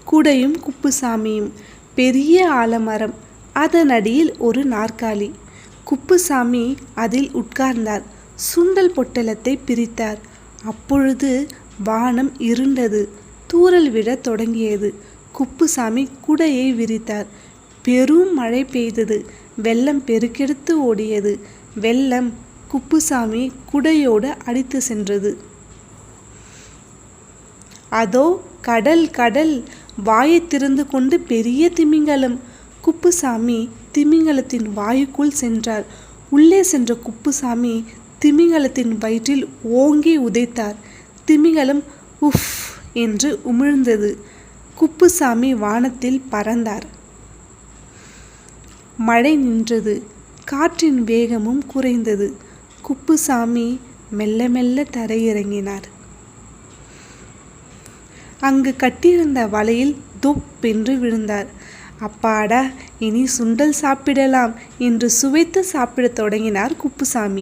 குடையும் குப்புசாமியும். பெரிய ஆலமரம், அதனடியில் ஒரு நாற்காலி. குப்புசாமி அதில் உட்கார்ந்தார். சுண்டல் பொட்டலத்தை பிரித்தார். அப்பொழுது வானம் இருண்டது. தூறல் விழத் தொடங்கியது. குப்புசாமி குடையை விரித்தார். பெரும் மழை பெய்தது. வெள்ளம் பெருக்கெடுத்து ஓடியது. வெள்ளம் குப்புசாமி குடையோடு அடித்து சென்றது. அதோ கடல் கடல், வாயை திறந்து கொண்டு பெரிய திமிங்கலம். குப்புசாமி திமிங்கலத்தின் வாயுக்குள் சென்றார். உள்ளே சென்ற குப்புசாமி திமிங்கலத்தின் வயிற்றில் ஓங்கி உதைத்தார். திமிங்கலம் உஃப் என்று உமிழ்ந்தது. குப்புசாமி வானத்தில் பறந்தார். மழை நின்றது. காற்றின் வேகமும் குறைந்தது. குப்புசாமி மெல்ல மெல்ல தரையிறங்கினார். அங்கு கட்டியிருந்த வலையில் தொப் என்று விழுந்தார். அப்பாடா, இனி சுண்டல் சாப்பிடலாம் என்று சுவைத்து சாப்பிடத் தொடங்கினார் குப்புசாமி.